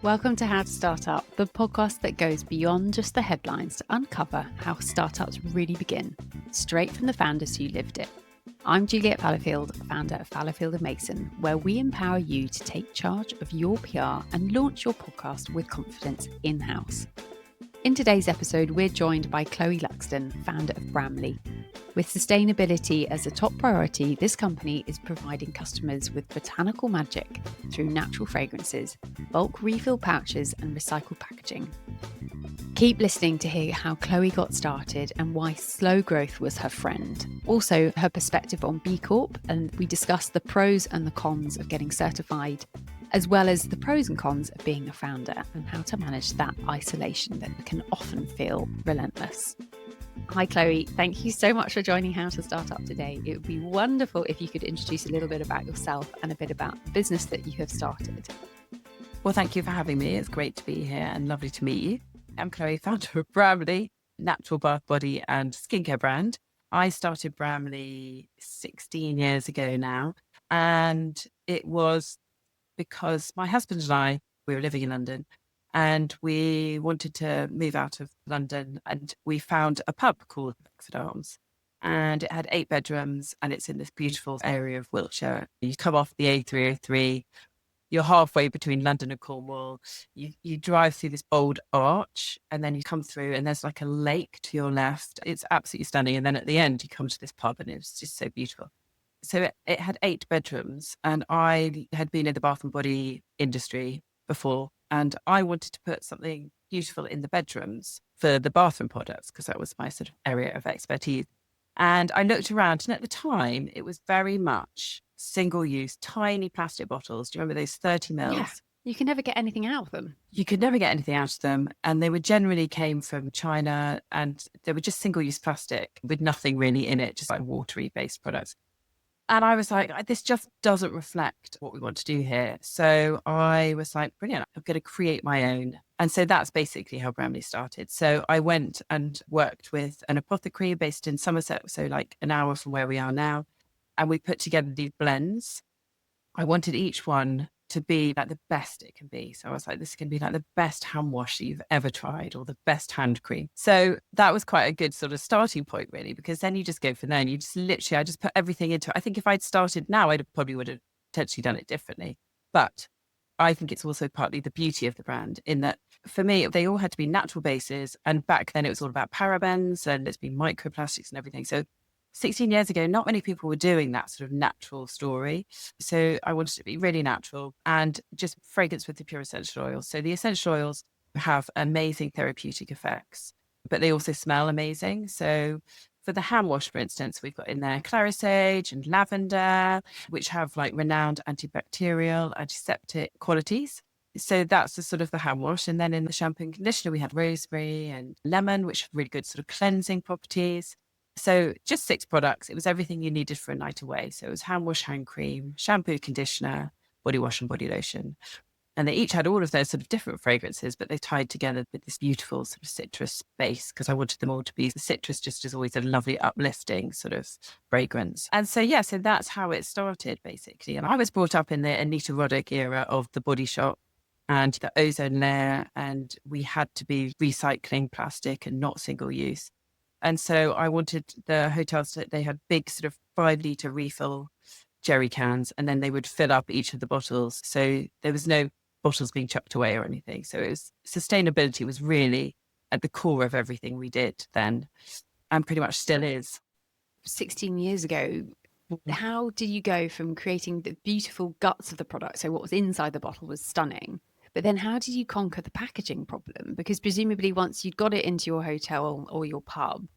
Welcome to How to Start Up, the podcast that goes beyond just the headlines to uncover how startups really begin, straight from the founders who lived it. I'm Juliet Fallowfield, founder of Fallowfield & Mason, where we empower you to take charge of your PR and launch your podcast with confidence in-house. In today's episode, we're joined by Chloë Luxton, founder of Bramley. With sustainability as a top priority, this company is providing customers with botanical magic through natural fragrances, bulk refill pouches, and recycled packaging. Keep listening to hear how Chloë got started and why slow growth was her friend. Also, her perspective on B Corp, and we discuss the pros and the cons of getting certified, as well as the pros and cons of being a founder and how to manage that isolation that can often feel relentless. Hi, Chloë. Thank you so much for joining How to Start Up today. It would be wonderful if you could introduce a little bit about yourself and a bit about the business that you have started. Well, thank you for having me. It's great to be here and lovely to meet you. I'm Chloë, founder of Bramley, natural bath, body and skincare brand. I started Bramley 16 years ago now, and it was because my husband and I, we were living in London and we wanted to move out of London, and we found a pub called FF&M, and it had 8 bedrooms and it's in this beautiful area of Wiltshire. You come off the A303, you're halfway between London and Cornwall. You drive through this old arch and then you come through and there's like a lake to your left. It's absolutely stunning. And then at the end, you come to this pub and it's just so beautiful. So it had 8 bedrooms, and I had been in the bath and body industry before, and I wanted to put something beautiful in the bedrooms for the bathroom products because that was my sort of area of expertise. And I looked around, and at the time it was very much single-use, tiny plastic bottles. Do you remember those 30 mils? Yeah, you can never get anything out of them. You could never get anything out of them. And they were generally came from China, and they were just single-use plastic with nothing really in it, just like watery-based products. And I was like, this just doesn't reflect what we want to do here. So I was like, brilliant, I'm going to create my own. And so that's basically how Bramley started. So I went and worked with an apothecary based in Somerset, so like an hour from where we are now. And we put together these blends. I wanted each one to be like the best it can be. So I was like, this can be like the best hand wash that you've ever tried, or the best hand cream. So that was quite a good sort of starting point, really, because then you just go from there and you just literally, I just put everything into it. I think if I'd started now, probably would have potentially done it differently. But I think it's also partly the beauty of the brand in that for me, they all had to be natural bases. And back then it was all about parabens and it's been microplastics and everything. So 16 years ago, not many people were doing that sort of natural story. So I wanted it to be really natural and just fragrance with the pure essential oils. So the essential oils have amazing therapeutic effects, but they also smell amazing. So for the hand wash, for instance, we've got in there clary sage and lavender, which have like renowned antibacterial, antiseptic qualities. So that's the sort of the hand wash. And then in the shampoo and conditioner, we had rosemary and lemon, which have really good sort of cleansing properties. So just 6 products. It was everything you needed for a night away. So it was hand wash, hand cream, shampoo, conditioner, body wash and body lotion. And they each had all of those sort of different fragrances, but they tied together with this beautiful sort of citrus base because I wanted them all to be, the citrus just is always a lovely uplifting sort of fragrance. And so, yeah, so that's how it started basically. And I was brought up in the Anita Roddick era of the Body Shop and the ozone layer, and we had to be recycling plastic and not single use. And so I wanted the hotels that they had big sort of 5-litre refill jerry cans, and then they would fill up each of the bottles. So there was no bottles being chucked away or anything. So it was sustainability was really at the core of everything we did then, and pretty much still is. 16 years ago, how did you go from creating the beautiful guts of the product? So what was inside the bottle was stunning. But then how did you conquer the packaging problem? Because presumably once you'd got it into your hotel or your pub,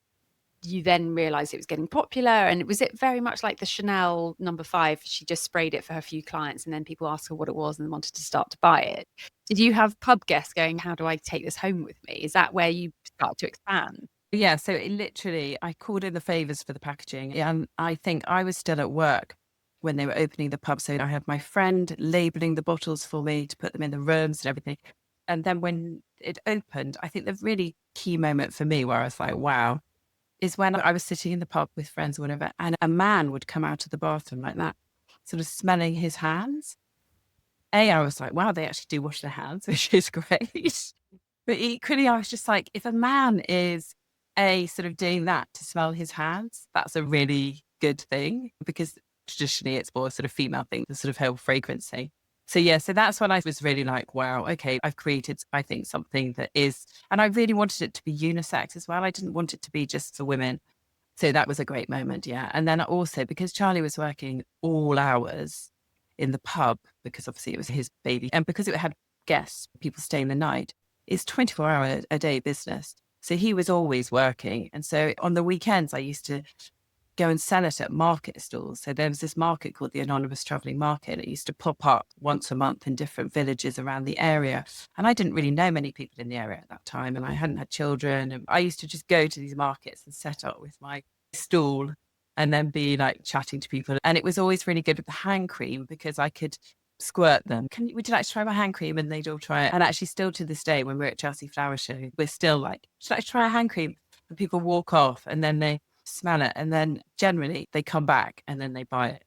you then realized it was getting popular. And was it very much like the Chanel number 5? She just sprayed it for her few clients and then people asked her what it was and wanted to start to buy it. Did you have pub guests going, how do I take this home with me? Is that where you start to expand? Yeah, so it literally, I called in the favours for the packaging. And I think I was still at work when they were opening the pub. So I had my friend labelling the bottles for me to put them in the rooms and everything. And then when it opened, I think the really key moment for me where I was like, wow, is when I was sitting in the pub with friends or whatever, and a man would come out of the bathroom like that, sort of smelling his hands. I was like, wow, they actually do wash their hands, which is great. But equally, I was just like, if a man is sort of doing that to smell his hands, that's a really good thing, because traditionally it's more sort of female thing, the sort of whole fragrancy. So yeah, so that's when I was really like, wow, okay, I've created, I think, something that is, and I really wanted it to be unisex as well. I didn't want it to be just for women. So that was a great moment, yeah. And then also, because Charlie was working all hours in the pub, because obviously it was his baby, and because it had guests, people staying the night, it's 24-hour a day business. So he was always working. And so on the weekends, I used to go and sell it at market stalls. So there was this market called the Anonymous Travelling Market. It used to pop up once a month in different villages around the area. And I didn't really know many people in the area at that time, and I hadn't had children. And I used to just go to these markets and set up with my stall and then be like chatting to people. And it was always really good with the hand cream, because I could squirt them. Would you like to try my hand cream? And they'd all try it. And actually still to this day, when we're at Chelsea Flower Show, we're still like, should I try a hand cream? And people walk off and then they smell it, and then generally they come back and then they buy it.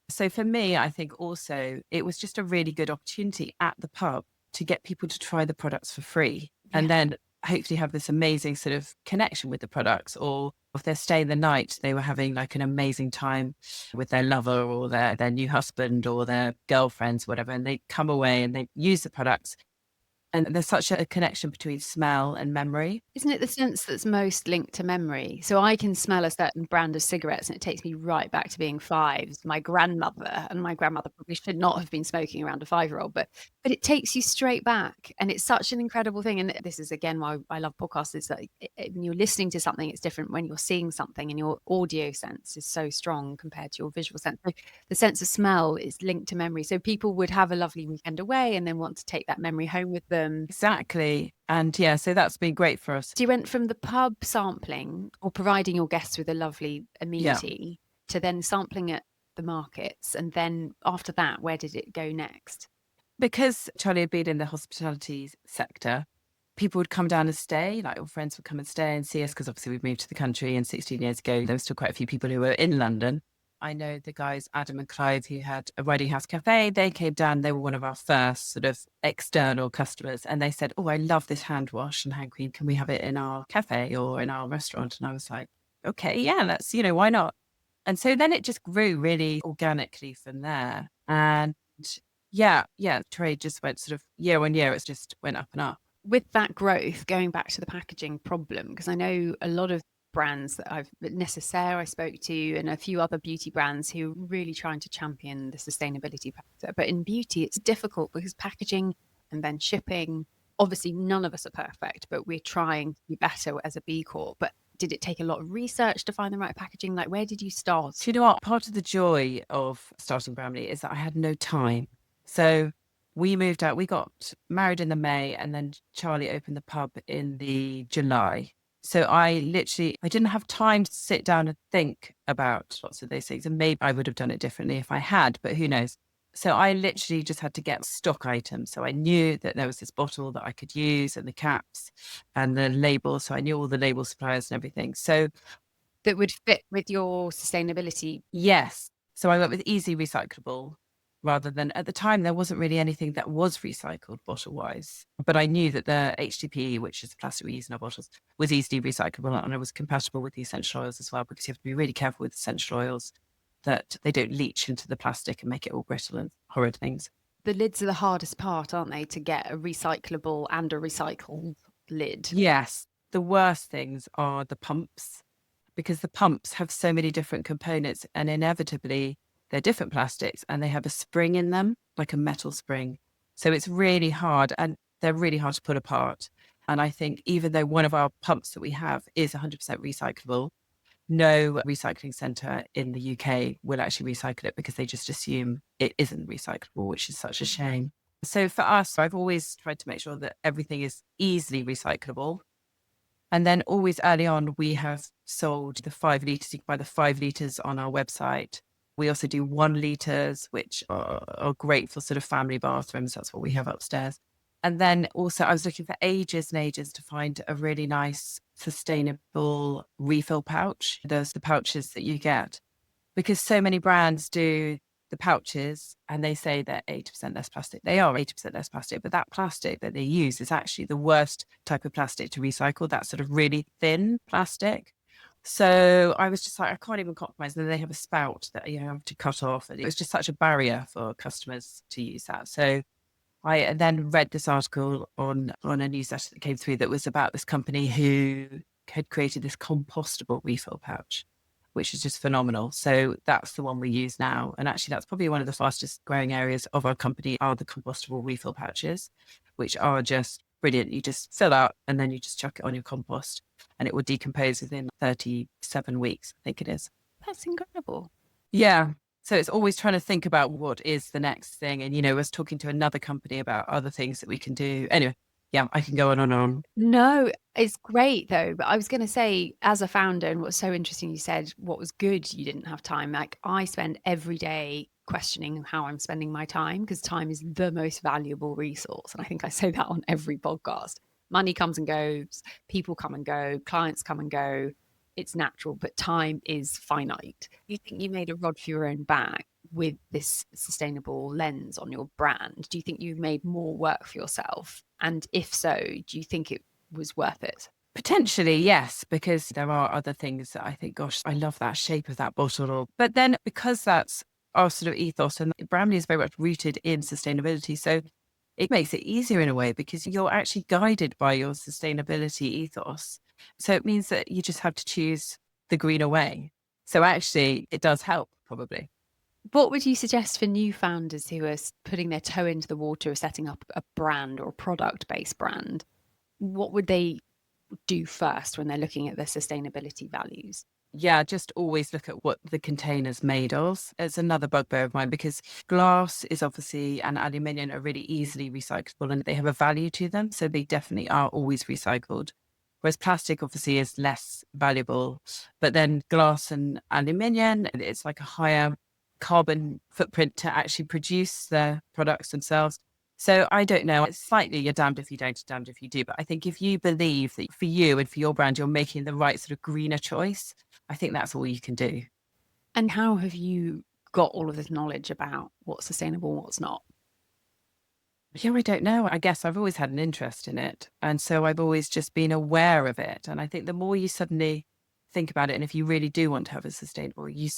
So for me, I think also it was just a really good opportunity at the pub to get people to try the products for free, and then hopefully have this amazing sort of connection with the products. Or if they're staying the night, they were having like an amazing time with their lover or their new husband or their girlfriends, whatever, and they come away and they use the products. And there's such a connection between smell and memory. Isn't it the sense that's most linked to memory? So I can smell a certain brand of cigarettes and it takes me right back to being 5. My grandmother probably should not have been smoking around a 5-year-old, but it takes you straight back. And it's such an incredible thing. And this is, again, why I love podcasts, is that when you're listening to something, it's different when you're seeing something, and your audio sense is so strong compared to your visual sense. So the sense of smell is linked to memory. So people would have a lovely weekend away and then want to take that memory home with them. Exactly. And yeah, so that's been great for us. So you went from the pub sampling or providing your guests with a lovely amenity to then sampling at the markets. And then after that, where did it go next? Because Charlie had been in the hospitality sector, people would come down and stay, like all friends would come and stay and see us, because obviously we'd moved to the country, and 16 years ago, there were still quite a few people who were in London. I know the guys, Adam and Clive, who had a Riding House Cafe, they came down. They were one of our first sort of external customers. And they said, oh, I love this hand wash and hand cream. Can we have it in our cafe or in our restaurant? And I was like, okay, yeah, that's, why not? And so then it just grew really organically from there. And yeah, trade just went sort of year on year. It just went up and up. With that growth, going back to the packaging problem, because I know a lot of brands that Necessaire I spoke to, and a few other beauty brands who are really trying to champion the sustainability factor. But in beauty, it's difficult because packaging and then shipping, obviously none of us are perfect, but we're trying to be better as a B Corp. But did it take a lot of research to find the right packaging? Like, where did you start? So, you know what? Part of the joy of starting Bramley is that I had no time. So we moved out, we got married in the May, and then Charlie opened the pub in the July. So I didn't have time to sit down and think about lots of those things. And maybe I would have done it differently if I had, but who knows? So I literally just had to get stock items. So I knew that there was this bottle that I could use, and the caps and the labels. So I knew all the label suppliers and everything. So that would fit with your sustainability. Yes. So I went with easy recyclable, rather than, at the time, there wasn't really anything that was recycled bottle-wise. But I knew that the HDPE, which is the plastic we use in our bottles, was easily recyclable, and it was compatible with the essential oils as well, because you have to be really careful with essential oils that they don't leach into the plastic and make it all brittle and horrid things. The lids are the hardest part, aren't they, to get a recyclable and a recycled lid? Yes. The worst things are the pumps, because the pumps have so many different components, and inevitably they're different plastics, and they have a spring in them, like a metal spring. So it's really hard, and they're really hard to put apart. And I think even though one of our pumps that we have is 100% recyclable, no recycling centre in the UK will actually recycle it, because they just assume it isn't recyclable, which is such a shame. So for us, I've always tried to make sure that everything is easily recyclable. And then always early on, we have sold the 5 litres. You can buy the 5 litres on our website. We also do 1 litres, which are great for sort of family bathrooms. That's what we have upstairs. And then also I was looking for ages and ages to find a really nice sustainable refill pouch. There's the pouches that you get, because so many brands do the pouches and they say they're 80% less plastic. They are 80% less plastic, but that plastic that they use is actually the worst type of plastic to recycle, that sort of really thin plastic. So I was just like, I can't even compromise. And then they have a spout that you have to cut off. And it was just such a barrier for customers to use that. So I then read this article on a newsletter that came through that was about this company who had created this compostable refill pouch, which is just phenomenal. So that's the one we use now. And actually, that's probably one of the fastest growing areas of our company are the compostable refill pouches, which are just brilliant. You just fill out and then you just chuck it on your compost and it will decompose within 37 weeks, I think it is. That's incredible. Yeah. So it's always trying to think about what is the next thing. And, I was talking to another company about other things that we can do. Anyway, yeah, I can go on and on. No, it's great though. But I was going to say, as a founder, and what's so interesting, you said what was good, you didn't have time. Like I spend every day questioning how I'm spending my time because time is the most valuable resource. And I think I say that on every podcast. Money comes and goes, people come and go, clients come and go. It's natural, but time is finite. You think you made a rod for your own back with this sustainable lens on your brand? Do you think you made more work for yourself? And if so, do you think it was worth it? Potentially, yes, because there are other things that I think, gosh, I love that shape of that bottle. But then because that's our sort of ethos and Bramley is very much rooted in sustainability. So it makes it easier in a way because you're actually guided by your sustainability ethos. So it means that you just have to choose the greener way. So actually, it does help, probably. What would you suggest for new founders who are putting their toe into the water of setting up a brand or a product-based brand? What would they do first when they're looking at their sustainability values? Yeah, just always look at what the container's made of. It's another bugbear of mine because glass is obviously and aluminium are really easily recyclable and they have a value to them. So they definitely are always recycled. Whereas plastic obviously is less valuable. But then glass and aluminium, it's like a higher carbon footprint to actually produce the products themselves. So I don't know. It's slightly you're damned if you don't, damned if you do. But I think if you believe that for you and for your brand, you're making the right sort of greener choice, I think that's all you can do. And how have you got all of this knowledge about what's sustainable and what's not? Yeah, I don't know. I guess I've always had an interest in it. And so I've always just been aware of it. And I think the more you suddenly think about it, and if you really do want to have a sustainable, you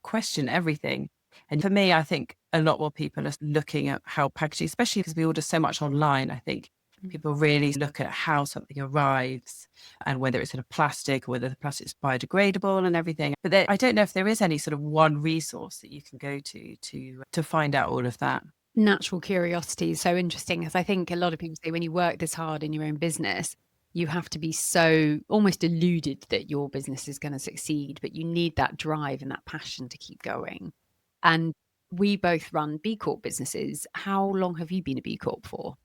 question everything. And for me, I think a lot more people are looking at how packaging, especially because we order so much online, I think people really look at how something arrives and whether it's in a plastic or whether the plastic is biodegradable and everything. But I don't know if there is any sort of one resource that you can go to find out all of that. Natural curiosity is so interesting because I think a lot of people say when you work this hard in your own business, you have to be so almost deluded that your business is going to succeed, but you need that drive and that passion to keep going. And we both run B Corp businesses. How long have you been a B Corp for?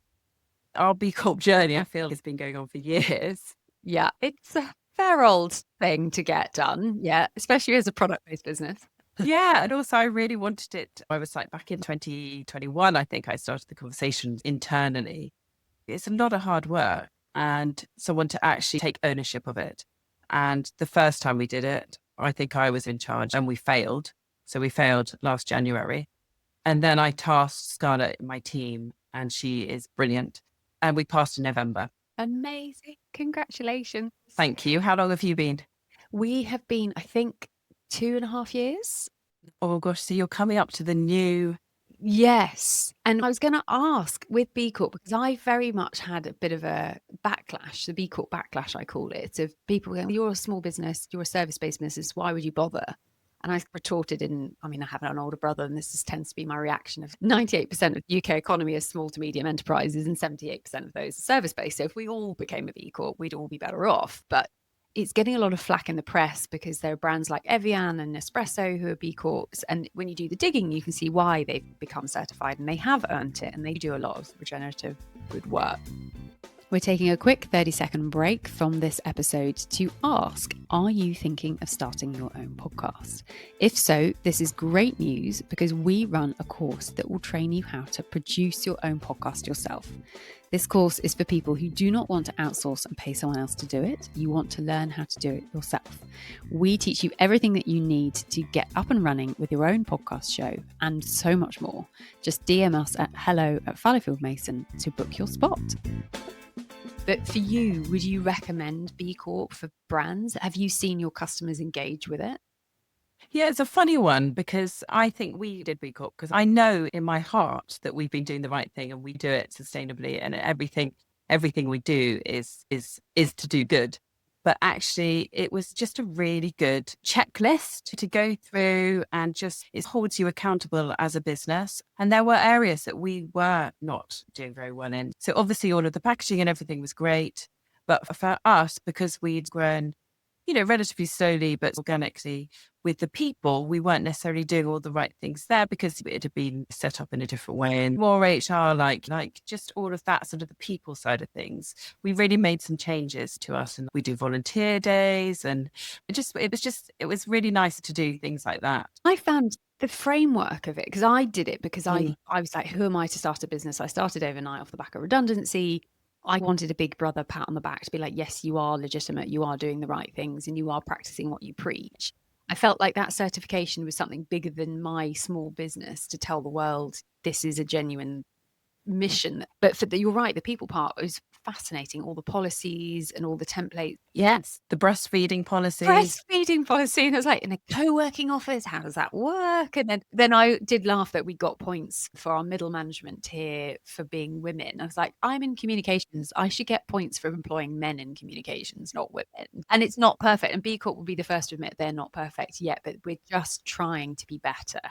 Our B Corp journey, I feel, has been going on for years. Yeah, it's a fair old thing to get done. Yeah, especially as a product-based business. Yeah. And also I really wanted it. I was like back in 2021, I think I started the conversation internally. It's a lot of hard work and someone to actually take ownership of it. And the first time we did it, I think I was in charge and we failed. So we failed last January. And then I tasked Scarlett, my team, and she is brilliant. And we passed in November. Amazing. Congratulations. Thank you. How long have you been? We have been, I think, 2.5 years. Oh gosh, so you're coming up to the new. Yes. And I was going to ask with B Corp, because I very much had a bit of a backlash, the B Corp backlash, I call it, of people going, you're a small business, you're a service-based business, why would you bother? And I retorted I have an older brother, and this tends to be my reaction of 98% of the UK economy is small to medium enterprises and 78% of those are service-based. So if we all became a B Corp, we'd all be better off. But it's getting a lot of flack in the press because there are brands like Evian and Nespresso who are B Corps. And when you do the digging, you can see why they've become certified and they have earned it and they do a lot of regenerative good work. We're taking a quick 30-second break from this episode to ask, are you thinking of starting your own podcast? If so, this is great news because we run a course that will train you how to produce your own podcast yourself. This course is for people who do not want to outsource and pay someone else to do it. You want to learn how to do it yourself. We teach you everything that you need to get up and running with your own podcast show and so much more. Just DM us at hello@Fallowfield to book your spot. But for you, would you recommend B Corp for brands? Have you seen your customers engage with it? Yeah, it's a funny one because I think we did B Corp because I know in my heart that we've been doing the right thing and we do it sustainably, and everything we do is to do good. But actually, it was just a really good checklist to go through, and just it holds you accountable as a business. And there were areas that we were not doing very well in. So obviously, all of the packaging and everything was great. But for us, because we'd grown, relatively slowly but organically with the people, we weren't necessarily doing all the right things there because it had been set up in a different way and more HR, like just all of that sort of the people side of things. We really made some changes to us, and we do volunteer days, and it was really nice to do things like that. I found the framework of it, because I did it because I was like, who am I to start a business? I started overnight off the back of redundancy. I wanted a big brother pat on the back to be like, yes, you are legitimate, you are doing the right things, and you are practicing what you preach. I felt like that certification was something bigger than my small business to tell the world this is a genuine mission. But you're right, the people part was fascinating, all the policies and all the templates. Yes, the breastfeeding policy. And I was like, in a co-working office, how does that work? And then I did laugh that we got points for our middle management tier for being women. I was like, I'm in communications, I should get points for employing men in communications, not women. And it's not perfect, and B Corp will be the first to admit they're not perfect yet, but we're just trying to be better.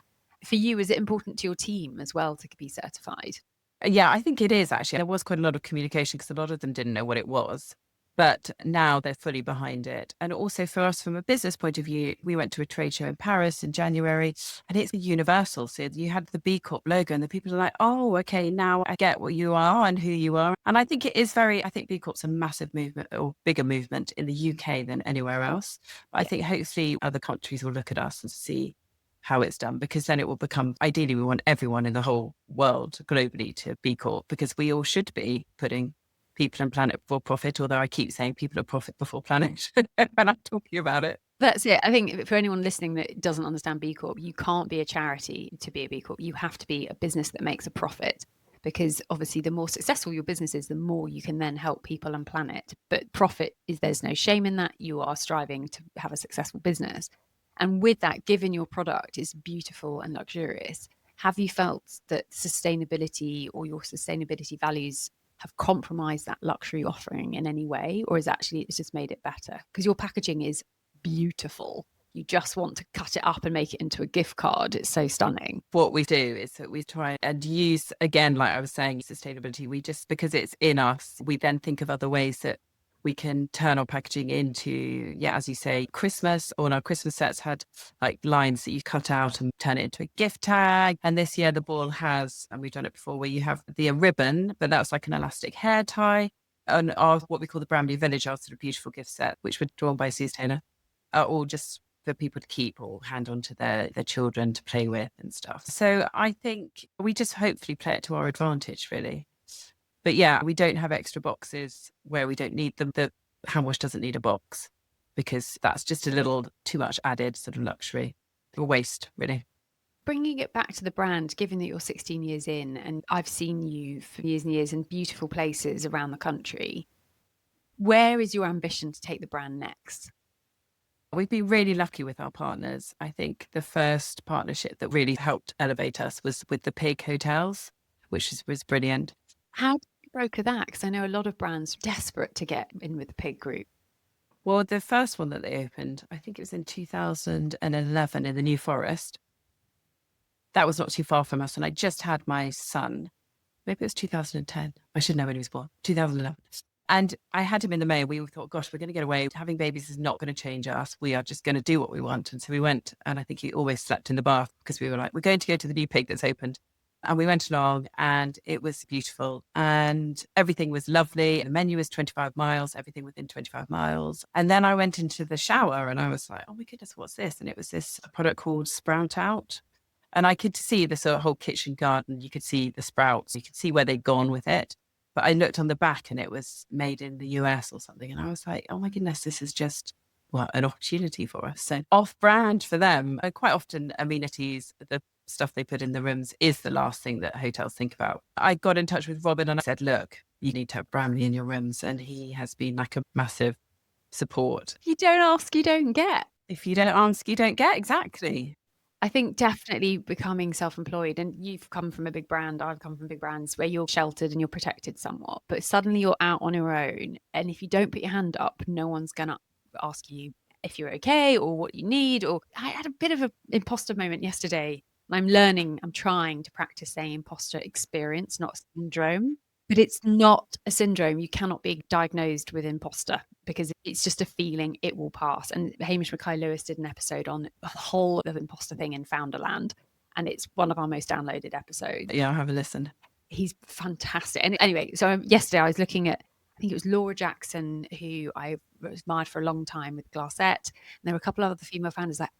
For you, is it important to your team as well to be certified? Yeah, I think it is actually. There was quite a lot of communication because a lot of them didn't know what it was, but now they're fully behind it. And also for us, from a business point of view, we went to a trade show in Paris in January, and it's universal. So you had the B Corp logo, and the people are like, oh, okay, now I get what you are and who you are. And I think it is I think B Corp's a massive movement, or bigger movement in the UK than anywhere else. But I think hopefully other countries will look at us and see how it's done, because then it will become, ideally, we want everyone in the whole world globally to B Corp, because we all should be putting people and planet before profit, although I keep saying people are profit before planet when I'm talking about it. That's it. I think for anyone listening that doesn't understand B Corp, you can't be a charity to be a B Corp. You have to be a business that makes a profit, because obviously the more successful your business is, the more you can then help people and planet. But profit there's no shame in that. You are striving to have a successful business. And with that, given your product is beautiful and luxurious, have you felt that sustainability or your sustainability values have compromised that luxury offering in any way? Or is actually it's just made it better? Because your packaging is beautiful. You just want to cut it up and make it into a gift card. It's so stunning. What we do is that we try and use, again, like I was saying, sustainability. We just, because it's in us, we then think of other ways that we can turn our packaging into, as you say, Christmas. All our Christmas sets had like lines that you cut out and turn it into a gift tag. And this year the ball has, and we've done it before, where you have the ribbon, but that's like an elastic hair tie. And our, what we call the Bramley Village, our sort of beautiful gift set, which were drawn by Suze Taylor, are all just for people to keep or hand on to their children to play with and stuff. So I think we just hopefully play it to our advantage, really. But yeah, we don't have extra boxes where we don't need them. The hand wash doesn't need a box, because that's just a little too much added sort of luxury or waste, really. Bringing it back to the brand, given that you're 16 years in, and I've seen you for years and years in beautiful places around the country, where is your ambition to take the brand next? We've been really lucky with our partners. I think the first partnership that really helped elevate us was with the Pig Hotels, which was brilliant. How did you broker that? Because I know a lot of brands are desperate to get in with the Pig Group. Well, the first one that they opened, I think it was in 2011 in the New Forest. That was not too far from us. And I just had my son. Maybe it was 2010. I should know when he was born. 2011. And I had him in the May. We thought, gosh, we're going to get away. Having babies is not going to change us. We are just going to do what we want. And so we went, and I think he always slept in the bath, because we were like, we're going to go to the new Pig that's opened. And we went along and it was beautiful and everything was lovely. The menu was 25 miles, everything within 25 miles. And then I went into the shower and I was like, oh my goodness, what's this? And it was this product called Sprout Out. And I could see the sort of whole kitchen garden. You could see the sprouts. You could see where they'd gone with it. But I looked on the back and it was made in the US or something. And I was like, oh my goodness, this is just, well, an opportunity for us. So off brand for them. Quite often amenities, the stuff they put in the rooms is the last thing that hotels think about. I got in touch with Robin and I said, look, you need to have Bramley in your rooms. And he has been like a massive support. You don't ask, you don't get. If you don't ask, you don't get. Exactly. I think definitely becoming self-employed, and you've come from a big brand, I've come from big brands where you're sheltered and you're protected somewhat, but suddenly you're out on your own. And if you don't put your hand up, no one's going to ask you if you're okay or what you need. Or I had a bit of an imposter moment yesterday. I'm trying to practice saying imposter experience, not syndrome. But it's not a syndrome. You cannot be diagnosed with imposter because it's just a feeling. It will pass. And Hamish Mackay-Lewis did an episode on the whole of imposter thing in Founderland. And it's one of our most downloaded episodes. Yeah, I'll have a listen. He's fantastic. And anyway, so yesterday I was looking at, I think it was Laura Jackson, who I admired for a long time with Glassette. And there were a couple of other female founders like,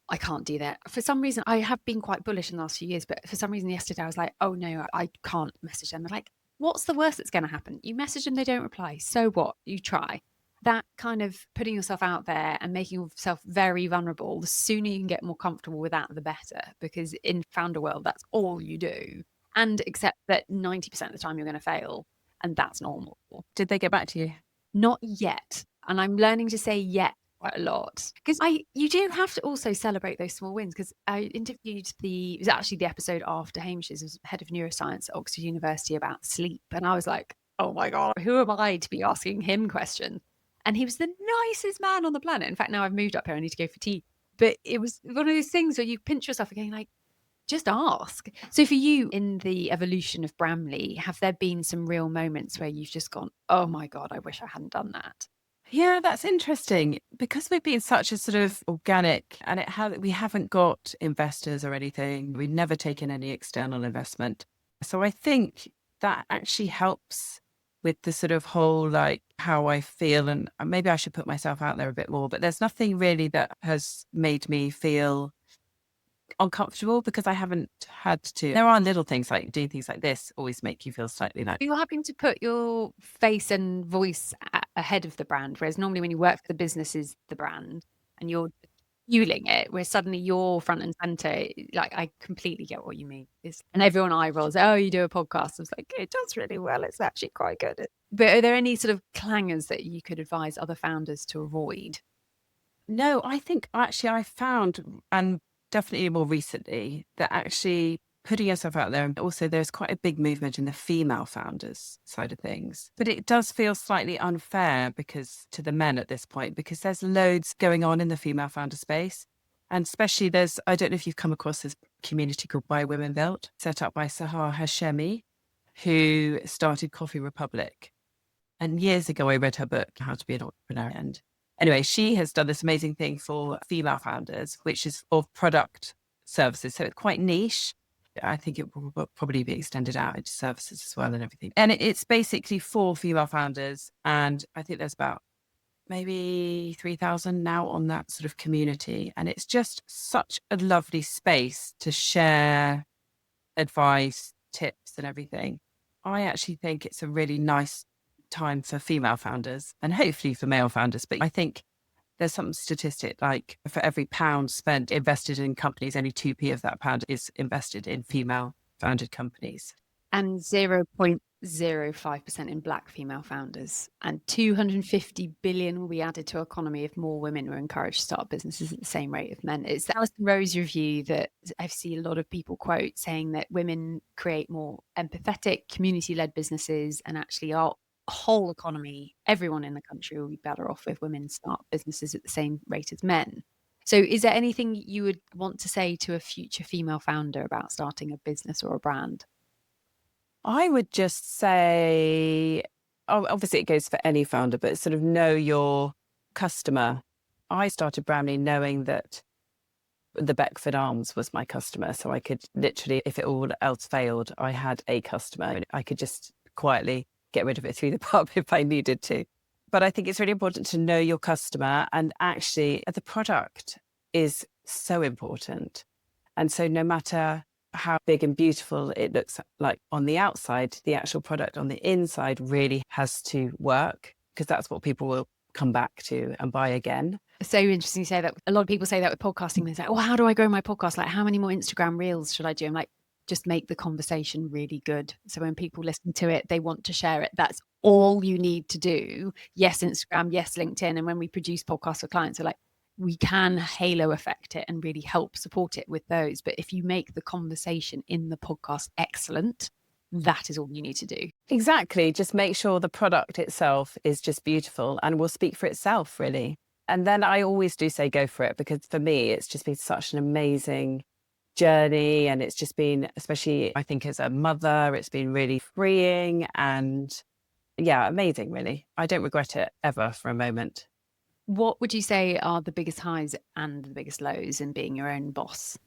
I can't do that. For some reason, I have been quite bullish in the last few years, but for some reason yesterday I was like, oh no, I can't message them. They're like, what's the worst that's going to happen? You message them, they don't reply. So what? You try. That kind of putting yourself out there and making yourself very vulnerable, the sooner you can get more comfortable with that, the better. Because in founder world, that's all you do. And accept that 90% of the time you're going to fail. And that's normal. Did they get back to you? Not yet. And I'm learning to say yet quite a lot, because you do have to also celebrate those small wins. Because I interviewed it was actually the episode after Hamish's, as head of neuroscience at Oxford University, about sleep, and I was like, oh my god, who am I to be asking him questions? And he was the nicest man on the planet. In fact, now I've moved up here, I need to go for tea, but it was one of those things where you pinch yourself again, like, just ask. So for you, in the evolution of Bramley, have there been some real moments where you've just gone, oh my god, I wish I hadn't done that? Yeah, that's interesting, because we've been such a sort of organic, and we haven't got investors or anything. We've never taken any external investment. So I think that actually helps with the sort of whole, like, how I feel, and maybe I should put myself out there a bit more, but there's nothing really that has made me feel uncomfortable because I haven't had to. There are little things like doing things like this always make you feel slightly like you're having to put your face and voice ahead of the brand, whereas normally when you work for the business is the brand and you're fueling it, where suddenly you're front and center. Like, I completely get what you mean. And everyone eye rolls, oh, you do a podcast. I was like, it does really well, it's actually quite good. But are there any sort of clangers that you could advise other founders to avoid? No, I think actually I found, and definitely more recently, that actually putting yourself out there, and also there's quite a big movement in the female founders side of things. But it does feel slightly unfair because to the men at this point, because there's loads going on in the female founder space. And especially I don't know if you've come across this community called By Women Built, set up by Sahar Hashemi, who started Coffee Republic. And years ago, I read her book, How to Be an Entrepreneur. And anyway, she has done this amazing thing for female founders, which is of product services. So it's quite niche. I think it will probably be extended out into services as well and everything. And it's basically for female founders. And I think there's about maybe 3,000 now on that sort of community. And it's just such a lovely space to share advice, tips and everything. I actually think it's a really nice time for female founders and hopefully for male founders. But I think there's some statistic like for every pound spent invested in companies, only 2p of that pound is invested in female founded companies. And 0.05% in Black female founders. And 250 billion will be added to our economy if more women were encouraged to start businesses at the same rate of men. It's the Alison Rose review that I see a lot of people quote, saying that women create more empathetic, community-led businesses, and actually our whole economy, everyone in the country will be better off if women start businesses at the same rate as men. So is there anything you would want to say to a future female founder about starting a business or a brand? I would just say, obviously it goes for any founder, but sort of know your customer. I started Bramley knowing that The Beckford Arms was my customer. So I could literally, if it all else failed, I had a customer. I could just quietly get rid of it through the pub if I needed to. But I think it's really important to know your customer, and actually the product is so important. And so no matter how big and beautiful it looks like on the outside, the actual product on the inside really has to work, because that's what people will come back to and buy again. So interesting you say that. A lot of people say that with podcasting. They say, well, how do I grow my podcast? Like, how many more Instagram reels should I do? I'm like, just make the conversation really good. So when people listen to it, they want to share it. That's all you need to do. Yes, Instagram, yes, LinkedIn. And when we produce podcasts for clients, we're like, we can halo effect it and really help support it with those. But if you make the conversation in the podcast excellent, that is all you need to do. Exactly. Just make sure the product itself is just beautiful and will speak for itself, really. And then I always do say go for it, because for me, it's just been such an amazing journey. And it's just been, especially I think as a mother, it's been really freeing and amazing, really. I don't regret it ever for a moment. What would you say are the biggest highs and the biggest lows in being your own boss?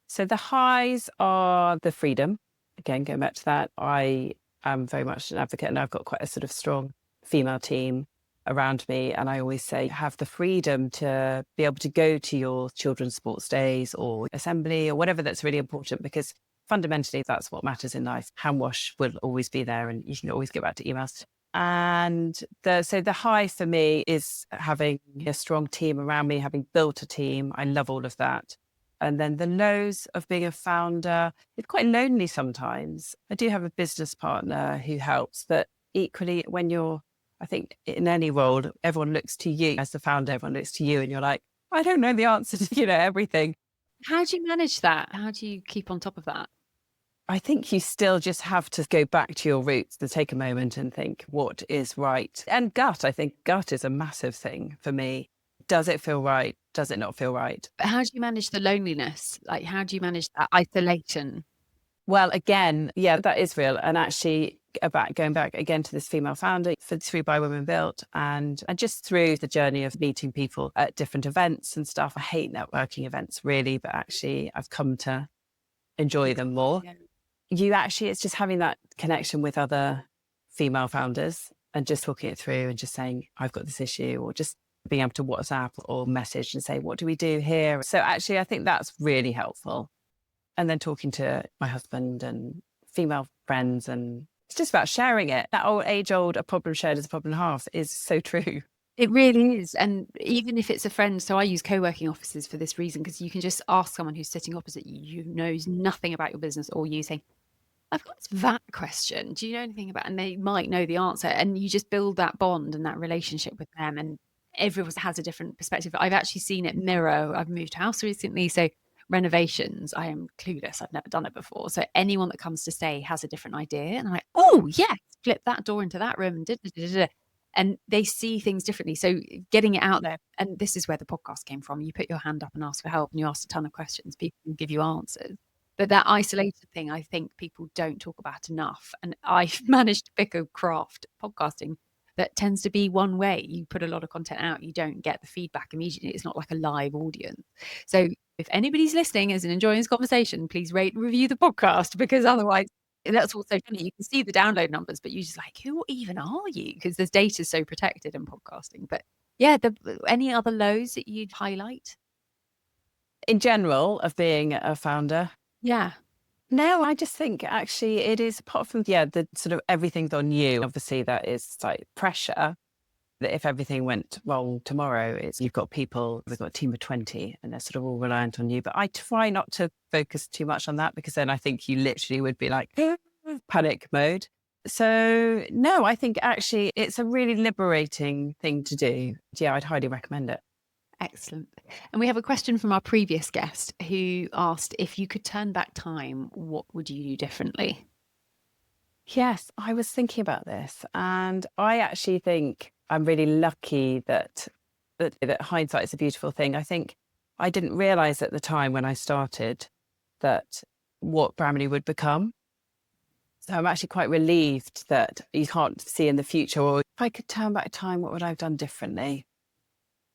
So the highs are the freedom. Again, going back to that, I am very much an advocate, and I've got quite a sort of strong female team around me. And I always say, have the freedom to be able to go to your children's sports days or assembly or whatever that's really important, because fundamentally that's what matters in life. Hand wash will always be there, and you can always get back to emails. And so the high for me is having a strong team around me, having built a team. I love all of that. And then the lows of being a founder, it's quite lonely sometimes. I do have a business partner who helps, but equally when you're, I think in any role, everyone looks to you as the founder, everyone looks to you and you're like, I don't know the answer to, everything. How do you manage that? How do you keep on top of that? I think you still just have to go back to your roots, to take a moment and think what is right. And gut, I think gut is a massive thing for me. Does it feel right? Does it not feel right? But how do you manage the loneliness? Like, how do you manage that isolation? Well, again, that is real. And actually, about going back again to this female founder for Through by Women Built, and just through the journey of meeting people at different events and stuff. I hate networking events really, but actually I've come to enjoy them more. Yeah. It's just having that connection with other female founders and just talking it through and just saying, I've got this issue, or just being able to WhatsApp or message and say, what do we do here? So actually, I think that's really helpful. And then talking to my husband and female friends, and it's just about sharing it. That age-old, a problem shared is a problem half, is so true. It really is. And even if it's a friend, so I use co-working offices for this reason, because you can just ask someone who's sitting opposite you, who knows nothing about your business, or you say, I've got this VAT question. Do you know anything about it? And they might know the answer. And you just build that bond and that relationship with them. And everyone has a different perspective. I've actually seen it mirror. I've moved house recently. So renovations, I am clueless. I've never done it before. So anyone that comes to stay has a different idea. And I'm like, oh, yes, flip that door into that room. And they see things differently. So getting it out there. And this is where the podcast came from. You put your hand up and ask for help, and you ask a ton of questions. People can give you answers. But that isolated thing, I think people don't talk about enough. And I've managed to pick a craft, podcasting, that tends to be one way. You put a lot of content out, you don't get the feedback immediately. It's not like a live audience. So if anybody's listening and enjoying this conversation, please rate and review the podcast, because otherwise that's also funny. You can see the download numbers, but you're just like, who even are you? Because this data is so protected in podcasting. But any other lows that you'd highlight? In general, of being a founder? Yeah. No, I just think actually it is, apart from, the sort of everything's on you. Obviously, that is like pressure that if everything went wrong tomorrow, you've got people, we've got a team of 20 and they're sort of all reliant on you. But I try not to focus too much on that, because then I think you literally would be like panic mode. So no, I think actually it's a really liberating thing to do. Yeah, I'd highly recommend it. Excellent. And we have a question from our previous guest who asked, if you could turn back time, what would you do differently? Yes, I was thinking about this, and I actually think I'm really lucky that hindsight is a beautiful thing. I think I didn't realize at the time when I started that what Bramley would become. So I'm actually quite relieved that you can't see in the future, or if I could turn back time, what would I have done differently?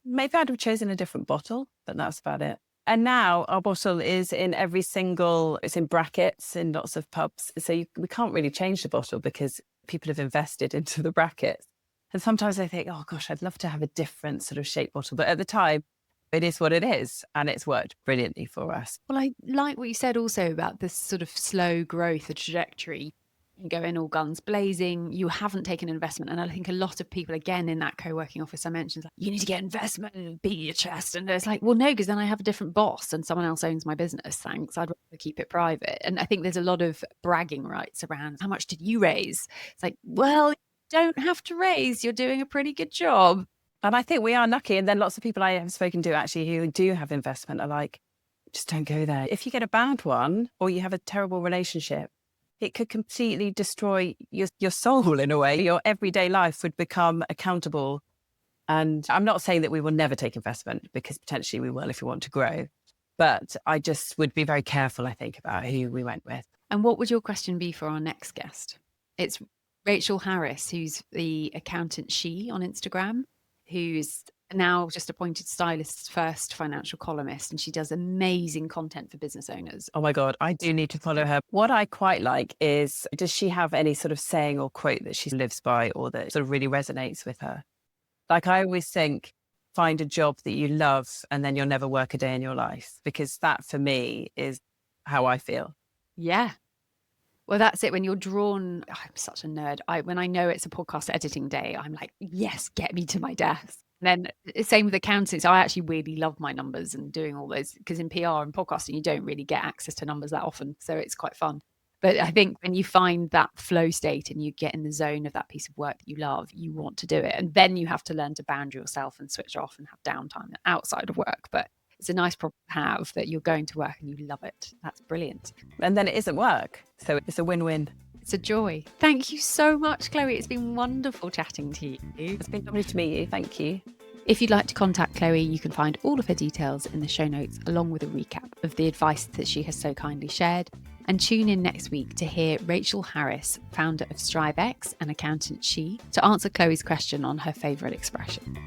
Maybe I'd have chosen a different bottle, but that's about it. And now our bottle is in it's in brackets in lots of pubs. So we can't really change the bottle because people have invested into the brackets. And sometimes I think, oh gosh, I'd love to have a different sort of shaped bottle. But at the time, it is what it is. And it's worked brilliantly for us. Well, I like what you said also about this sort of slow growth, the trajectory. Going all guns blazing, you haven't taken investment. And I think a lot of people, again, in that co-working office I mentioned, like, you need to get investment and beat your chest. And it's like, well, no, because then I have a different boss and someone else owns my business. Thanks. I'd rather keep it private. And I think there's a lot of bragging rights around how much did you raise? It's like, well, you don't have to raise. You're doing a pretty good job. And I think we are lucky. And then lots of people I have spoken to actually who do have investment are like, just don't go there. If you get a bad one or you have a terrible relationship, it could completely destroy your soul in a way. Your everyday life would become accountable. And I'm not saying that we will never take investment, because potentially we will if we want to grow. But I just would be very careful, I think, about who we went with. And what would your question be for our next guest? It's Rachel Harris, who's the accountant she on Instagram, who's now just appointed Stylist's first financial columnist, and she does amazing content for business owners. Oh my God, I do need to follow her. What I quite like is, does she have any sort of saying or quote that she lives by or that sort of really resonates with her? Like, I always think, find a job that you love and then you'll never work a day in your life, because that for me is how I feel. Yeah. Well, that's it. When you're drawn, I'm such a nerd. When I know it's a podcast editing day, I'm like, yes, get me to my desk. And then same with accounting. So I actually really love my numbers and doing all those, because in PR and podcasting, you don't really get access to numbers that often. So it's quite fun. But I think when you find that flow state and you get in the zone of that piece of work that you love, you want to do it. And then you have to learn to boundary yourself and switch off and have downtime outside of work. But it's a nice problem to have, that you're going to work and you love it. That's brilliant. And then it isn't work. So it's a win-win. It's a joy. Thank you so much, Chloë. It's been wonderful chatting to you. It's been lovely to meet you. Thank you. If you'd like to contact Chloë, you can find all of her details in the show notes, along with a recap of the advice that she has so kindly shared. And tune in next week to hear Rachel Harris, founder of StriveX and accountant she, to answer Chloe's question on her favourite expression.